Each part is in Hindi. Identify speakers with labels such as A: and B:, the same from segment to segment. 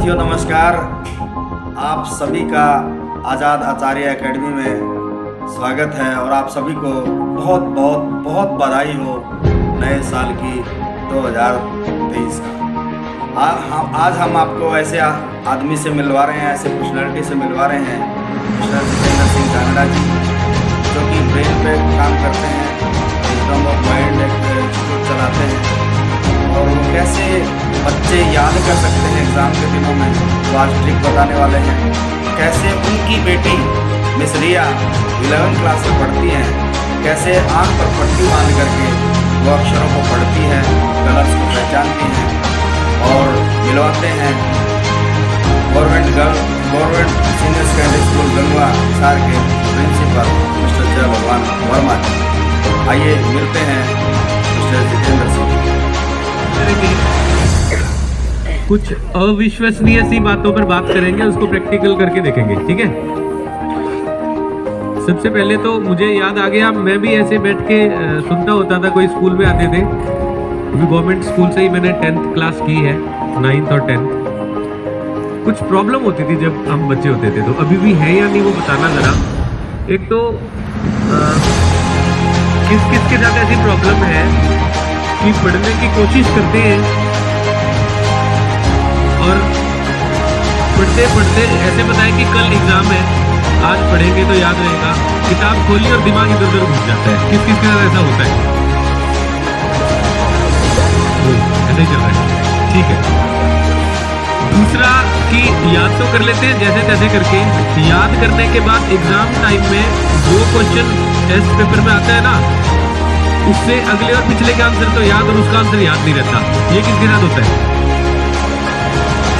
A: साथियों नमस्कार। आप सभी का आज़ाद आचार्य एकेडमी में स्वागत है और आप सभी को बहुत बहुत बहुत बधाई हो नए साल की 2023 का। आज हम आपको ऐसे आदमी से मिलवा रहे हैं, ऐसे पर्सनैलिटी से मिलवा रहे हैं, मिस्टर जितेंद्र सिंह कानड़ा जी, जो कि ब्रेन पे काम करते हैं, विजडम ऑफ माइंड इंस्टीट्यूट चलाते हैं और वो कैसे बच्चे याद कर सकते हैं एग्ज़ाम के दिनों में, वो आज ट्रिक बताने वाले हैं। कैसे उनकी बेटी मिस रिया 11th क्लास में पढ़ती हैं, कैसे आँख पर पट्टी बांध करके वो अक्षरों को पढ़ती हैं, कलर्स को पहचानती हैं और मिलवाते हैं government senior secondary school Gangwa Hisar के प्रिंसिपल मिस्टर जय भगवान वर्मा जी। आइए मिलते हैं मिस्टर जितेंद्र सिंह।
B: कुछ अविश्वसनीय सी बातों पर बात करेंगे, उसको प्रैक्टिकल करके देखेंगे, ठीक है। सबसे पहले तो मुझे याद आ गया, मैं भी ऐसे बैठ के सुनता होता था, कोई स्कूल में आते थे, गवर्नमेंट स्कूल से ही मैंने 10th क्लास की है, 9th और 10th। कुछ प्रॉब्लम होती थी जब हम बच्चे होते थे, तो अभी भी है या नहीं वो बताना जरा। एक तो किस किस के साथ ऐसी प्रॉब्लम है कि पढ़ने की कोशिश करते हैं और पढ़ते पढ़ते ऐसे बताएं कि कल एग्जाम है, आज पढ़ेंगे तो याद रहेगा, किताब खोली और दिमाग इधर उधर घुस जाता है। किस किस के साथ ऐसा होता है? ऐसे ही चल रहा है, ठीक है। दूसरा कि याद तो कर लेते हैं जैसे तैसे करके, याद करने के बाद एग्जाम टाइम में जो क्वेश्चन टेस्ट पेपर में आता है ना, उससे अगले और पिछले के आंसर तो याद और उसका आंसर याद नहीं रहता। ये किसके साथ होता है?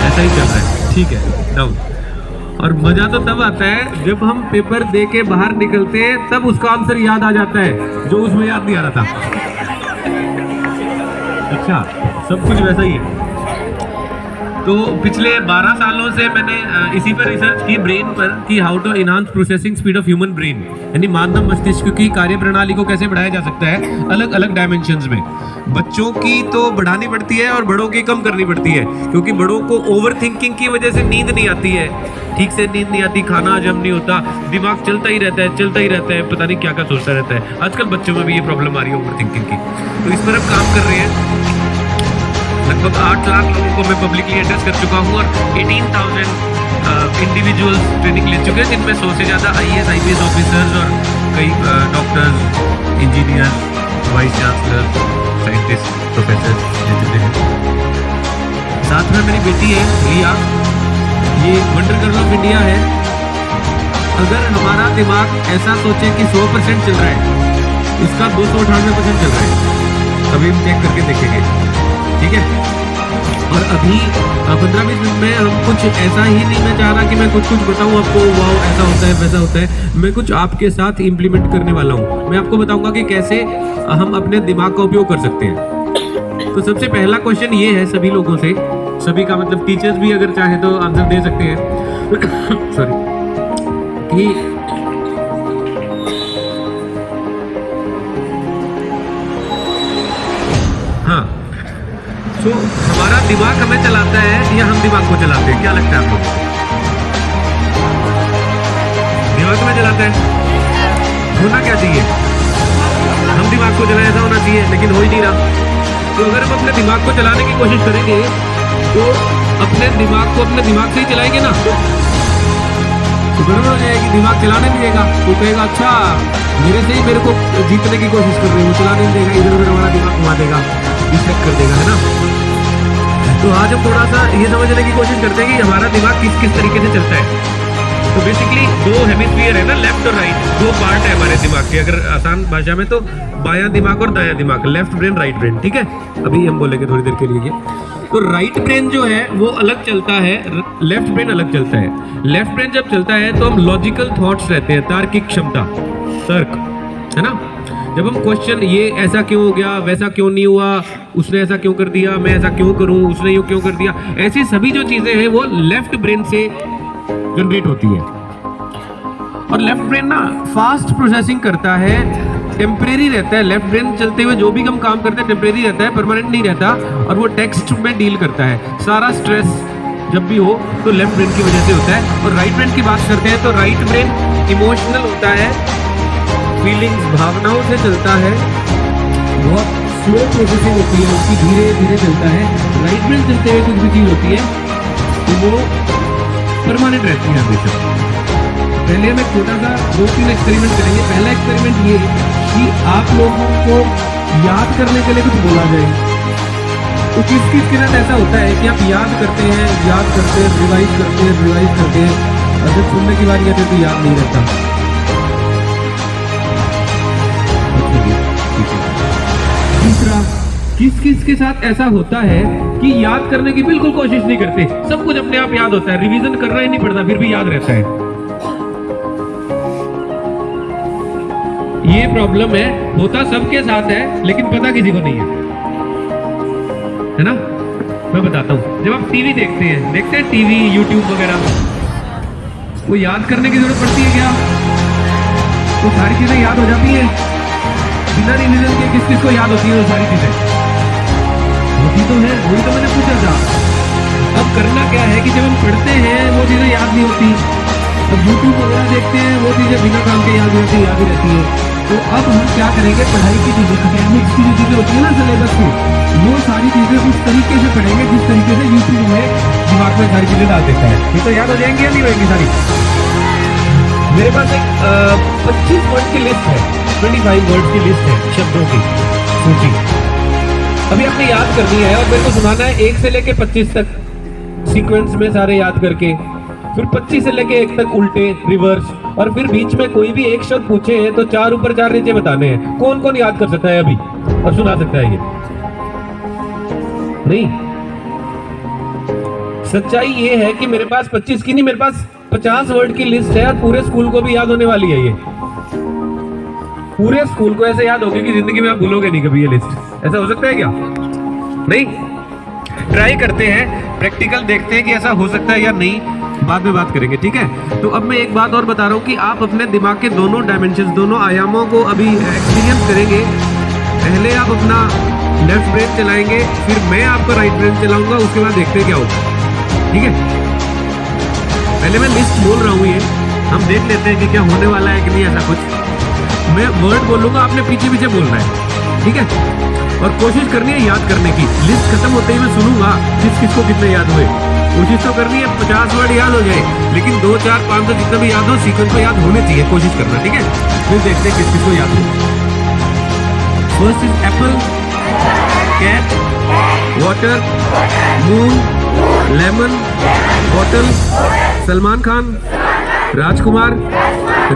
B: ऐसा ही चल रहा है, ठीक है, डाउन। और मजा तो तब आता है जब हम पेपर दे के बाहर निकलते हैं, तब उसका आंसर याद आ जाता है जो उसमें याद नहीं आ रहा था। अच्छा, सब कुछ वैसा ही है। तो पिछले 12 सालों से मैंने इसी पर रिसर्च की, ब्रेन पर, कि how to enhance processing speed of human brain, यानी मानव मस्तिष्क की कार्यप्रणाली को कैसे बढ़ाया जा सकता है अलग अलग डायमेंशंस में। बच्चों की तो बढ़ानी पड़ती है और बड़ों की कम करनी पड़ती है, क्योंकि बड़ों को ओवर थिंकिंग की वजह से नींद नहीं आती है, ठीक से नींद नहीं आती, खाना हजम नहीं होता, दिमाग चलता ही रहता है, पता नहीं क्या क्या सोचता रहता है। आजकल बच्चों में भी ये प्रॉब्लम आ रही है ओवर थिंकिंग की, तो इस पर हम काम कर रहे हैं। लगभग 8 लाख लोगों को मैं पब्लिकली एड्रेस कर चुका हूँ और 18,000 इंडिविजुअल्स ट्रेनिंग ले चुके हैं, जिनमें 100 से ज़्यादा IAS IPS ऑफिसर्स और कई doctors, engineer, vice chancellor, scientist, professor जितने हैं। साथ में मेरी बेटी है रिया, ये वंडर गर्ल ऑफ इंडिया है। अगर हमारा दिमाग ऐसा सोचे कि 100% चल रहा है, इसका 298% चल रहा है। अभी हम चेक करके देखेंगे, ठीक है। और अभी 15-20 मिनट में हम कुछ ऐसा ही नहीं, मैं चाह रहा कि मैं कुछ बताऊं आपको, वाओ ऐसा होता है वैसा होता है। मैं कुछ आपके साथ इम्प्लीमेंट करने वाला हूं। मैं आपको बताऊंगा कि कैसे हम अपने दिमाग का उपयोग कर सकते हैं। तो सबसे पहला क्वेश्चन ये है सभी लोगों से, सभी का मतलब टीचर्स भी अगर चाहे तो आंसर दे सकते हैं सॉरी, कि हाँ, तो हमारा दिमाग हमें चलाता है या हम दिमाग को चलाते हैं? क्या लगता है आपको? दिमाग हमें चलाता है। होना क्या चाहिए? हम दिमाग को चलाएं, ऐसा होना चाहिए, लेकिन हो ही नहीं रहा। तो अगर हम अपने दिमाग को चलाने की कोशिश करेंगे तो अपने दिमाग को अपने दिमाग से ही चलाएंगे ना, तो गड़बड़ हो जाएगी, दिमाग चलाने नहीं देगा। वो कहेगा अच्छा मेरे से ही मेरे को जीतने की कोशिश कर रहे हो, चलाने नहीं देगा, इधर उधर हमारा दिमाग घुमा देगा, डिस्ट्रैक्ट कर देगा, है ना। तो आज हम थोड़ा सा ये समझने की कोशिश करते हैं कि हमारा दिमाग किस किस तरीके से चलता है। तो बेसिकली 2 हेमिस्फीयर है ना, लेफ्ट और राइट, 2 पार्ट है हमारे दिमाग के। अगर आसान भाषा में तो बायां दिमाग और दायां दिमाग, लेफ्ट ब्रेन राइट ब्रेन, ठीक है। अभी हम बोलेंगे थोड़ी देर के लिए। तो राइट ब्रेन जो है वो अलग चलता है, लेफ्ट ब्रेन अलग चलता है। लेफ्ट ब्रेन जब चलता है तो हम लॉजिकल थॉट्स रहते हैं, तार्किक क्षमता, तर्क, है ना। जब हम क्वेश्चन, ये ऐसा क्यों हो गया, वैसा क्यों नहीं हुआ, उसने ऐसा क्यों कर दिया, मैं ऐसा क्यों करूं, उसने यूं क्यों कर दिया, ऐसी सभी जो चीजें हैं वो लेफ्ट ब्रेन से जनरेट होती है। और लेफ्ट ब्रेन ना फास्ट प्रोसेसिंग करता है, टेम्परेरी रहता है। लेफ्ट ब्रेन चलते हुए जो भी हम काम करते हैं टेम्परेरी रहता है, परमानेंट नहीं रहता। और वो टेक्स्ट में डील करता है, सारा स्ट्रेस जब भी हो तो लेफ्ट ब्रेन की वजह से होता है। और राइट ब्रेन की बात करते हैं तो राइट ब्रेन इमोशनल होता है, फीलिंग्स भावनाओं से चलता है, बहुत स्लो प्रोसेसिंग होती है उसकी, धीरे धीरे चलता है। राइट ब्रेन चलते हुए कुछ भी चीज होती है तो वो परमानेंट रहती है हमेशा। पहले हम एक छोटा सा 2-3 एक्सपेरिमेंट करेंगे। पहला एक्सपेरिमेंट ये कि आप लोगों को याद करने के लिए कुछ बोला जाए। तो किस किस के साथ ऐसा होता है कि आप याद करते हैं, रिवाइज करते हैं, और जब सुनने की बारी आती है तो याद नहीं रहता। तीसरा, किस किस के साथ ऐसा होता है कि याद करने की बिल्कुल कोशिश नहीं करते, सब कुछ अपने आप याद होता है, रिवीजन करना ही नहीं पड़ता, फिर भी याद रहता है। ये प्रॉब्लम है, होता सबके साथ है लेकिन पता किसी को नहीं है ना। मैं बताता हूँ, जब आप टीवी देखते हैं टीवी, यूट्यूब वगैरह, वो याद करने की जरूरत पड़ती है क्या? तो सारी चीजें याद हो जाती हैं बिना रिवीजन के। किस किस को याद होती है वो सारी चीजें? होती तो है, वही तो मैंने पूछा था। अब करना क्या है कि जब हम पढ़ते हैं वो चीजें याद नहीं होती, अब यूट्यूब वगैरह देखते हैं वो चीजें बिना काम के याद रहती है। तो अब हम क्या करेंगे, पढ़ाई की चीजें, अकेडमिक्स की जो चीजें होती है ना सिलेबस में, वो सारी चीजें उस तरीके से पढ़ेंगे जिस तरीके से यूट्यूब में दिमाग में सारी चीजें डाल देता है। ये तो याद हो जाएंगी या नहीं होंगी सारी? मेरे पास एक 25 वर्ड की लिस्ट है, 25 वर्ड की लिस्ट है, शब्दों की सूची। अभी आपने याद करनी है और मेरे को सुनाना है 1 से लेके 25 तक सीक्वेंस में सारे याद करके, फिर 25 से लेके 1 तक उल्टे, रिवर्स, और फिर बीच में कोई भी एक शब्द पूछे हैं तो 4 ऊपर 4 नीचे बताने हैं। कौन कौन याद कर सकता है अभी और सुना सकता है? ये नहीं, सच्चाई ये है कि मेरे पास 25 की नहीं, मेरे पास 50 वर्ड की लिस्ट है और पूरे स्कूल को भी याद होने वाली है। ये पूरे स्कूल को ऐसे याद होगी कि जिंदगी में आप भूलोगे नहीं कभी ये लिस्ट। ऐसा हो सकता है क्या? नहीं। ट्राई करते हैं, प्रैक्टिकल देखते हैं कि ऐसा हो सकता है या नहीं, बाद में बात करेंगे, ठीक है। तो अब मैं एक बात और बता रहा हूँ कि आप अपने दिमाग के दोनों डायमेंशंस, दोनों आयामों को अभी एक्सपीरियंस करेंगे। पहले आप अपना लेफ्ट ब्रेन चलाएंगे, फिर मैं आपका राइट ब्रेन चलाऊंगा, उसके बाद देखते हैं क्या होगा, ठीक है। पहले मैं लिस्ट बोल रहा हूँ, ये हम देख लेते हैं कि क्या होने वाला है कि नहीं ऐसा कुछ। मैं वर्ड बोलूंगा, आपने पीछे पीछे बोलना है, ठीक है। और कोशिश करनी है याद करने की। लिस्ट खत्म होते ही मैं सुनूंगा किस किस को कितने याद हुए। कोशिश तो करनी है 50 वर्ड याद हो जाए, लेकिन 2, 4, 5 तो जितना भी याद हो सीक्वेंस में याद होने चाहिए, कोशिश करना, ठीक है। फिर देखते हैं किस किस को याद हो। First is apple, cat, water, moon, lemon, bottle, Salman Khan, Rajkumar,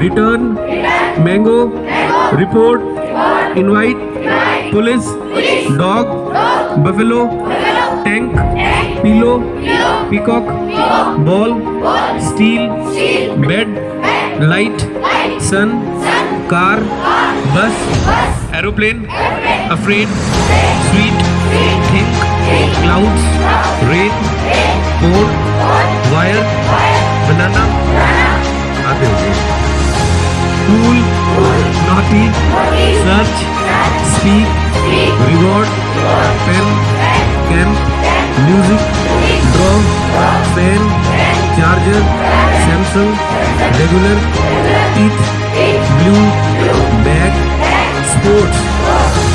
B: return, mango, report, invite, police, dog, buffalo, tank, pillow, peacock, ball, steel, bed, light, sun, car, bus, aeroplane, afraid, sweet, think, clouds, rain, code, wire, banana, आते होते हैं, tool, naughty, search, speak, reward, pen, camp, music, draw, pen, charger, Samsung, regular, teeth, blue, bag, sports.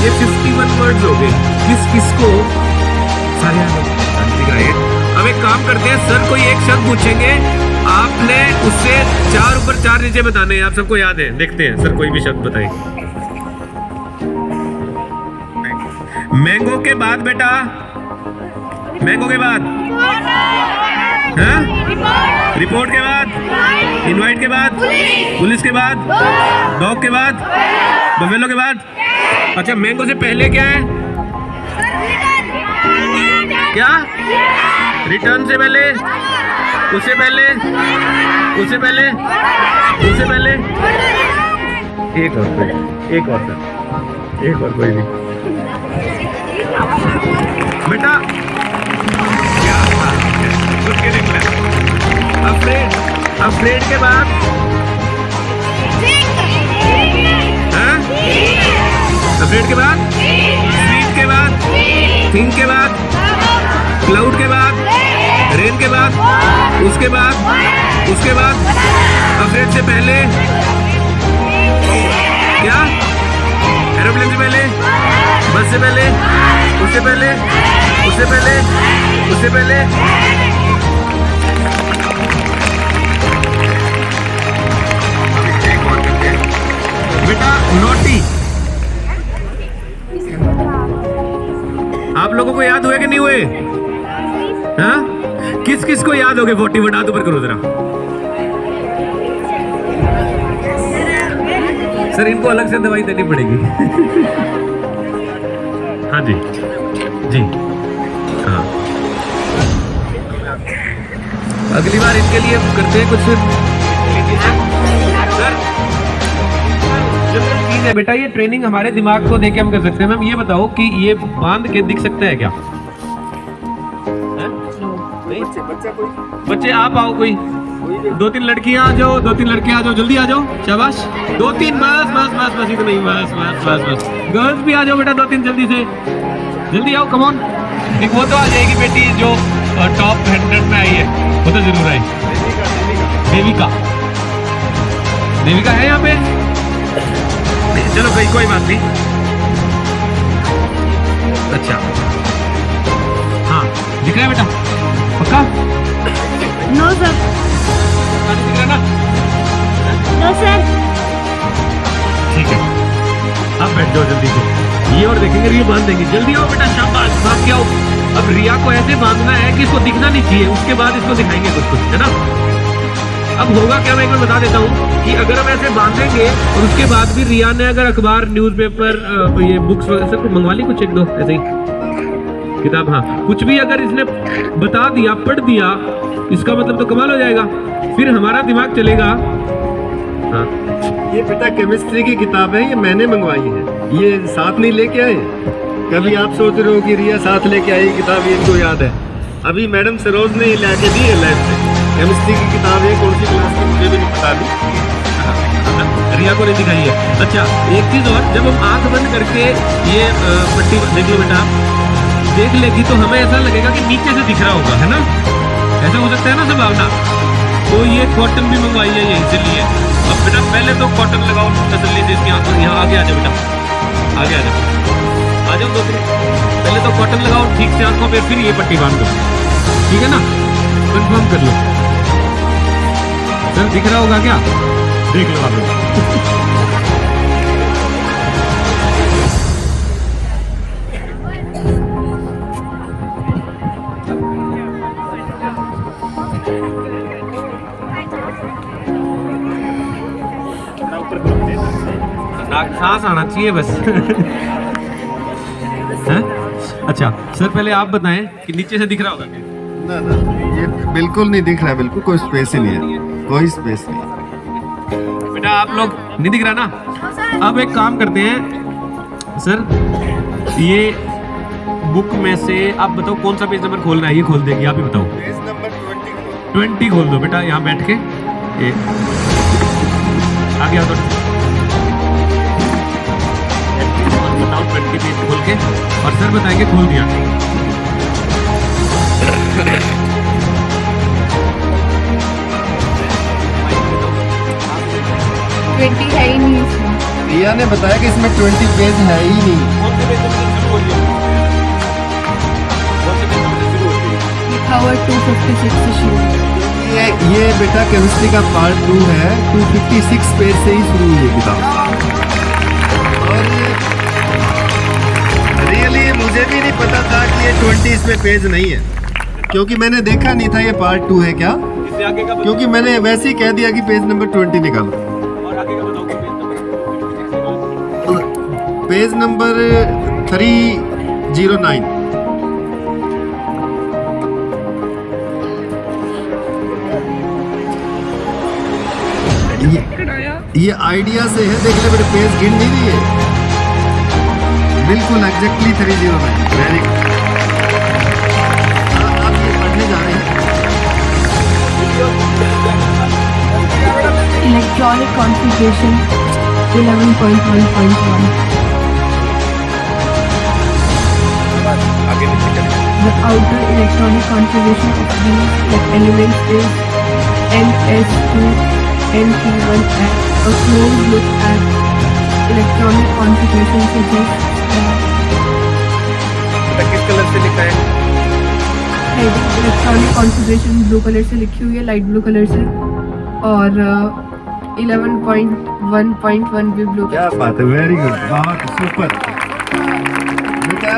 B: ये 51 वर्ड्स हो गए। किस किस को सारे अब एक काम करते हैं, सर कोई एक शब्द पूछेंगे, आपने उससे 4 ऊपर 4 नीचे बताने हैं। आप सबको याद है? देखते हैं सर कोई भी शब्द बताइए। मैंगो के बाद बेटा, मैंगो के बाद, हाँ? रिपोर्ट के बाद, इनवाइट के बाद, पुलिस के बाद, डॉग के बाद, बफेलो के बाद। अच्छा, मैंगो से पहले क्या है? क्या? रिटर्न से पहले, उससे पहले, उससे पहले, उससे पहले, एक और कोई, एक और सर, एक और कोई नहीं बेटा। क्या कुछ के निकला? अफ्रेड, अफ्रेड के बाद, हाँ? अफ्रेड के बाद, स्वीट के बाद, थिंक के बाद, क्लाउड के बाद, रेन के बाद, उसके बाद अपग्रेड से पहले क्या, एरोप्लेन से पहले, बस से पहले, उससे पहले, उससे पहले, उससे पहले, बेटा नोटी। आप लोगों को याद हुए कि नहीं हुए? हाँ, किस किस को याद हो गए 40 हाथ ऊपर करो जरा। सर इनको अलग से दवाई देनी पड़ेगी। हाँ जी जी हाँ, अगली बार इनके लिए करते हैं कुछ। सर चीज है बेटा, ये ट्रेनिंग हमारे दिमाग को देके हम कर सकते हैं। मैम ये बताओ कि ये बांध के दिख सकता है क्या? बच्चे आप आओ, कोई 2-3 लड़कियां आ जाओ, 2-3 लड़के आ जाओ, जल्दी आ जाओ, शाबाश। 2-3 बस बस बस बस, इतना नहीं, बस बस बस बस। गर्ल्स भी आ जाओ बेटा, 2-3 जल्दी से, जल्दी आओ, कम ऑन। एक वो तो आ जाएगी बेटी जो टॉप 100 में आई है, वो तो जरूर आई। देविका, देविका है यहाँ पे? चलो भाई कोई बात नहीं। अच्छा हाँ, दिख रहा है बेटा पक्का?
C: नो सर,
B: दिख रहा ना?
C: No sir.
B: ठीक है, अब बैठ जाओ जल्दी से। ये और देखेंगे, ये बांध देंगे। जल्दी आओ बेटा, शाबाश, बांध के आओ। अब रिया को ऐसे बांधना है कि इसको दिखना नहीं चाहिए, उसके बाद इसको दिखाएंगे कुछ कुछ, है ना? अब होगा क्या, मैं एक बार बता देता हूँ कि अगर हम ऐसे बांधेंगे और उसके बाद भी रिया ने अगर अखबार, न्यूज़पेपर, ये बुक्स वगैरह सब मंगवा ली, कुछ एक दो ऐसे ही किताब, हाँ कुछ भी अगर इसने बता दिया, पढ़ दिया, इसका मतलब तो कमाल हो जाएगा, फिर हमारा दिमाग चलेगा। हाँ
D: ये बेटा केमिस्ट्री की किताब है, ये मैंने मंगवाई है, ये साथ नहीं लेके आए। कभी आप सोच रहे हो कि रिया साथ लेके आई किताब, ये इनको याद है। अभी मैडम सरोज ने ला के दी है लैब से, केमिस्ट्री की किताब है, कौन सी क्लास की मुझे भी नहीं पता अभी,
B: रिया को नहीं दिखाई है। अच्छा एक चीज और, जब हम आंख बंद करके ये पट्टी देख लो बेटा, देख लेगी तो हमें ऐसा लगेगा कि नीचे से दिख रहा होगा, है ना? ऐसा हो सकता है ना संभावना। तो ये कॉटन भी मंगवाई है ये इसीलिए। अब बेटा पहले तो कॉटन लगाओ तसल्ली से इसकी आंखों, यहाँ आगे आ जाओ बेटा, आगे आ जाओ, आ जाओ 2-3। पहले तो कॉटन लगाओ ठीक से आंखों पे, फिर ये पट्टी बांध दो, ठीक है ना? कंफर्म कर लो। सर दिख रहा होगा क्या? देख लो आप। सांस आना चाहिए बस। है? अच्छा सर पहले आप बताएं कि नीचे से दिख रहा होगा क्या?
D: ना ना, ये बिल्कुल नहीं दिख रहा है, बिल्कुल कोई स्पेस ही नहीं है, कोई स्पेस नहीं।
B: बेटा आप लोग नहीं दिख रहा ना? अब एक काम करते हैं सर, ये बुक में से आप बताओ कौन सा पेज नंबर खोलना है, ये खोल देगी, आप ही बताओ।
D: पेज नंबर
B: 20 खोल दो बेटा, यहाँ बैठ के ये आगे आओ तो बताओ 20 पेज खोल के, और सर बताएंगे खोल दिया।
C: 20 है ही नहीं इसमें।
D: रिया ने बताया कि इसमें 20 पेज है ही नहीं।
B: कौन से पेज नंबर से शुरू हो रही है? कौन से पेज नंबर से शुरू हो रही है?
C: लिखा हुआ 256 से शुरू।
D: ये बेटा केमिस्ट्री का पार्ट 2 है, 256 पेज से ही शुरू हुई है किताब। और रियली मुझे भी नहीं पता था कि ये 20 इसमें पेज नहीं है, क्योंकि मैंने देखा नहीं था ये पार्ट 2 है क्या,
B: इससे आगे का
D: क्योंकि मैंने वैसे ही कह दिया कि पेज नंबर 20 निकालो।
B: और आगे का बताओ कि
D: पेज नंबर 309। ये आइडिया से है, देख ले मेरे पेज गिन नहीं रही है, बिल्कुल एग्जैक्टली 309। Very good. आप ये पढ़ने जा रहे हैं।
C: Electronic configuration 11.1.1।
B: आगे नीचे चले।
C: The outer electronic configuration of these elements is NS2 NP1F. A close look at electronic configuration suggests that
B: बेटा किस कलर से लिखा है?
C: heading electronic configuration blue colour से लिखी हुई है, लाइट ब्लू कलर से, और 11.1.1 भी ब्लू
D: क्या बात है, वेरी गुड, बहुत सुपर। बेटा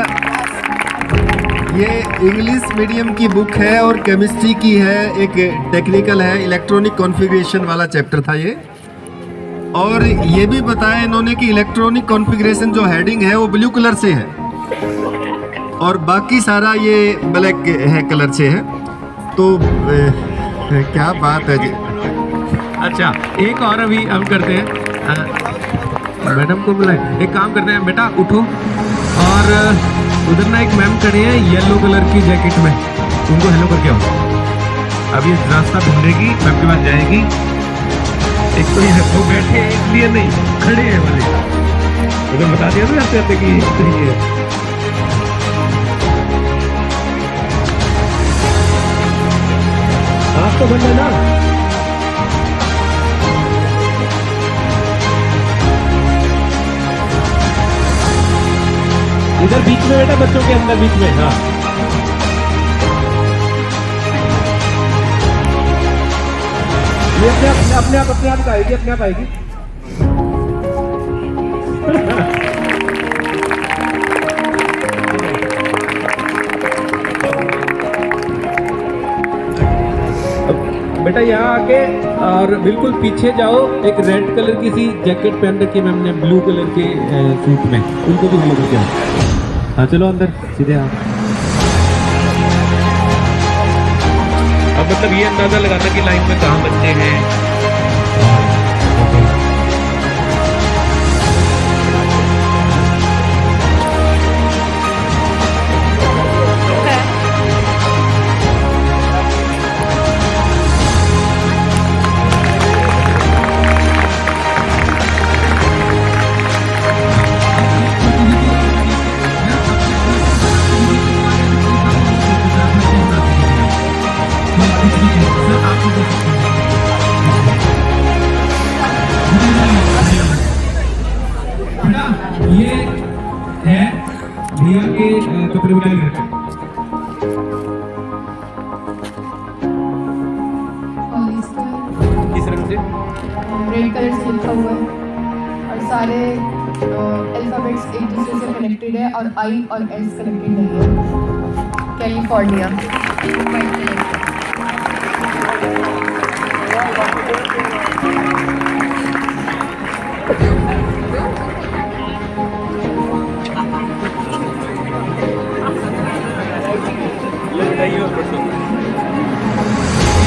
D: ये इंग्लिश मीडियम की बुक है और केमिस्ट्री की है, एक टेक्निकल है, इलेक्ट्रॉनिक कॉन्फ़िगरेशन वाला चैप्टर था ये। और ये भी बताया इन्होंने कि इलेक्ट्रॉनिक कॉन्फ़िगरेशन जो हेडिंग है वो ब्लू कलर से है और बाकी सारा ये ब्लैक है कलर से है। तो क्या बात है जी।
B: अच्छा, एक और अभी हम करते हैं, मैडम को बुलाए। एक काम करते हैं, बेटा उठो, और उधर ना एक मैम खड़े हैं येलो कलर की जैकेट में, उनको हेलो करके आओ। अभी रास्ता ढूंढेगी, मैम के पास जाएगी। एक तो ये वो बैठे हैं इसलिए नहीं, खड़े हैं वाले, उधर बता दिया ना आते आते कि ये आप तो बंद है ना। इधर बीच में बेटा, बच्चों के अंदर बीच में। हाँ, ये अपने आप आएगी, अपने आप आएगी। बेटा यहाँ आके और बिल्कुल पीछे जाओ, एक रेड कलर की सी जैकेट पहन रखी है मैम ने ब्लू कलर के सूट में, उनको भी हेलो करके आओ। हाँ चलो अंदर सीधे आओ। अब मतलब ये अंदाजा लगाना कि लाइन में कहाँ बच्चे हैं। ये है भैया के कपड़े उठाए रखे किस रंग से?
C: रेड कलर से लिखा हुआ है और सारे अल्फाबेट्स एक दूसरे से कनेक्टेड है और आई और एस कनेक्टेड नहीं है। कैलिफोर्निया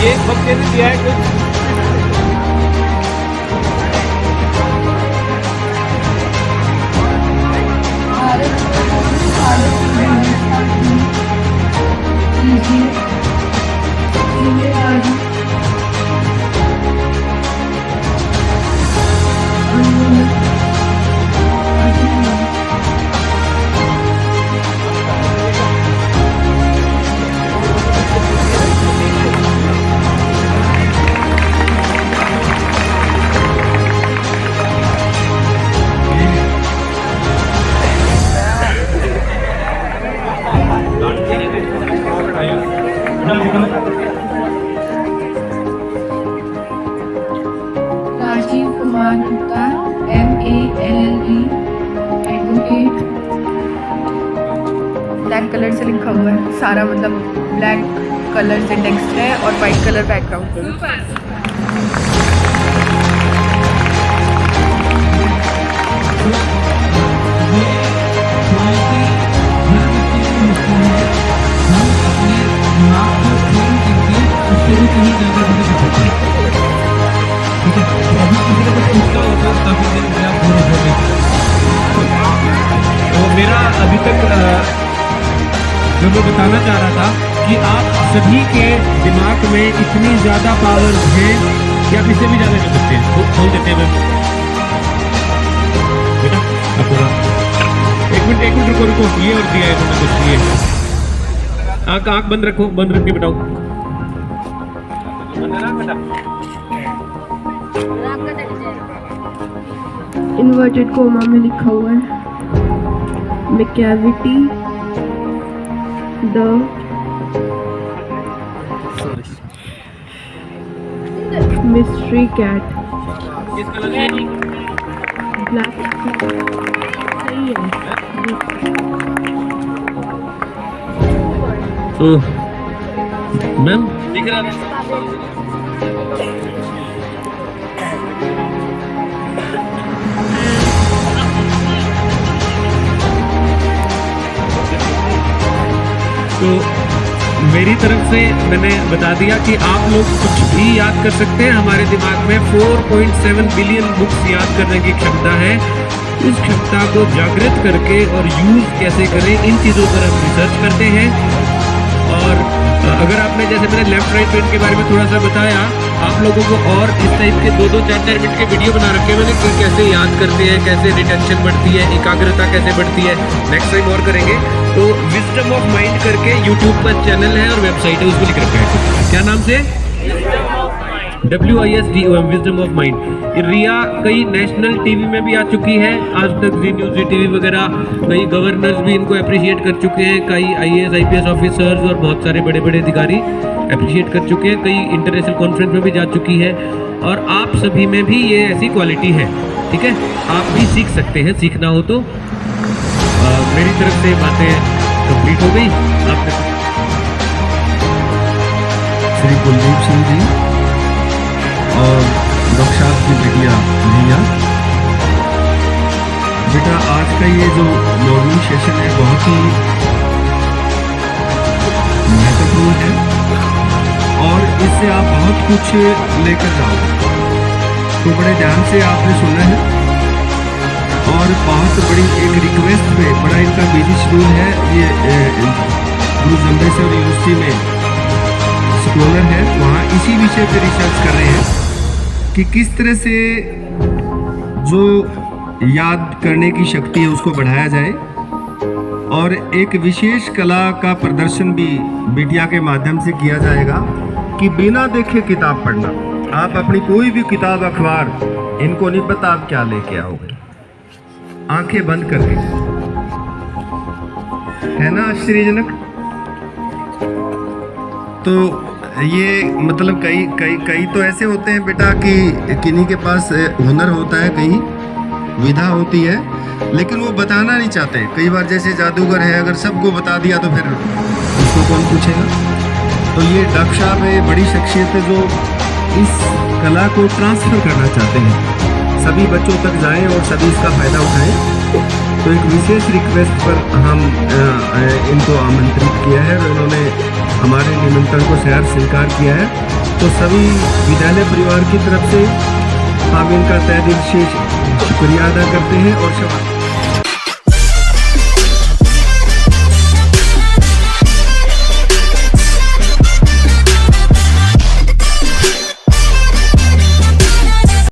B: ये बच्चे ने दिया है कुछ।
C: Rajiv Kumar Gupta MALLE advocate. Black colour से लिखा हुआ है सारा, मतलब ब्लैक कलर से टेक्स्ट है और वाइट कलर बैकग्राउंड पे।
B: तो मेरा अभी तक जो मैं बताना चाह रहा था कि आप सभी के दिमाग में इतनी ज़्यादा पावर है कि आप इससे भी ज़्यादा कर सकते हैं। खोल देते हैं मैम बेटा, अब एक मिनट रुको, ये और दिया है इन्होंने कुछ, ये आंख आंख बंद रखो, बंद रख के बताओ। बंद है ना बेटा?
C: इन्वर्टेड कोमा में लिखा हुआ है मैकेविटी द मिस्ट्री कैट
B: किस कलर की?
C: ब्लैक सही है।
B: तो मैम दिख रहा है? तो मेरी तरफ से मैंने बता दिया कि आप लोग कुछ भी याद कर सकते हैं। हमारे दिमाग में 4.7 बिलियन बुक्स याद करने की क्षमता है। इस क्षमता को जागृत करके और यूज कैसे करें, इन चीज़ों पर हम रिसर्च करते हैं। और अगर आपने, जैसे मैंने लेफ्ट राइट ब्रेन के बारे में थोड़ा सा बताया, आप लोगों को और इस टाइप के 2-2, 4-4 मिनट के वीडियो बना रखे हैं मैंने कि कैसे याद करते हैं, कैसे रिटेंशन बढ़ती है, एकाग्रता कैसे बढ़ती है। नेक्स्ट टाइम और करेंगे। तो विजडम ऑफ माइंड करके यूट्यूब पर चैनल है और वेबसाइट है, उसमें लिख रखा है। क्या नाम से? WISDOM, wisdom of mind. Riya कई नेशनल टीवी में भी आ चुकी है, आज तक जी न्यूज़, जी टीवी वगैरह। कई गवर्नर्स भी इनको अप्रिशिएट कर चुके हैं, कई IAS IPS ऑफिसर्स और बहुत सारे बड़े बड़े अधिकारी अप्रिशिएट कर चुके हैं। कई इंटरनेशनल कॉन्फ्रेंस में भी जा चुकी है और आप सभी में भी ये ऐसी क्वालिटी है। ठीक है, आप भी सीख सकते हैं, सीखना हो तो। मेरी तरफ से बातें कंप्लीट हो गई। आपने
D: श्री कुलदीप सिंह जी और डॉक्टर साहब की बिटिया भैया। बेटा आज का ये जो मॉर्निंग सेशन है बहुत ही महत्वपूर्ण है और इससे आप बहुत कुछ लेकर जाओगे। तो बड़े ध्यान से आपने सुना है और बहुत बड़ी एक रिक्वेस्ट पे, बड़ा इनका बिजी शेड्यूल है। ये गुरु जम्बेश्वर यूनिवर्सिटी में स्कॉलर है, वहाँ इसी विषय पे रिसर्च कर रहे हैं कि किस तरह से जो याद करने की शक्ति है उसको बढ़ाया जाए। और एक विशेष कला का प्रदर्शन भी बिटिया के माध्यम से किया जाएगा कि बिना देखे किताब पढ़ना। आप अपनी कोई भी किताब, अखबार, इनको नहीं पता आप क्या लेके आओगे, आंखें बंद करके, है ना आश्चर्यजनक। तो ये मतलब कई तो ऐसे होते हैं बेटा कि किन्हीं के पास हुनर होता है, कहीं विधा होती है, लेकिन वो बताना नहीं चाहते। कई बार जैसे जादूगर है, अगर सबको बता दिया तो फिर उसको कौन पूछेगा। तो ये डॉक्टर साहब है, बड़ी शख्सियत है जो इस कला को ट्रांसफ़र करना चाहते हैं, सभी बच्चों तक जाएं और सभी इसका फ़ायदा उठाएं। तो एक विशेष रिक्वेस्ट पर हम इनको आमंत्रित किया है और उन्होंने हमारे निमंत्रण को शहर स्वीकार किया है। तो सभी विद्यालय परिवार की तरफ से हम इनका तहे दिल से शुक्रिया अदा करते हैं और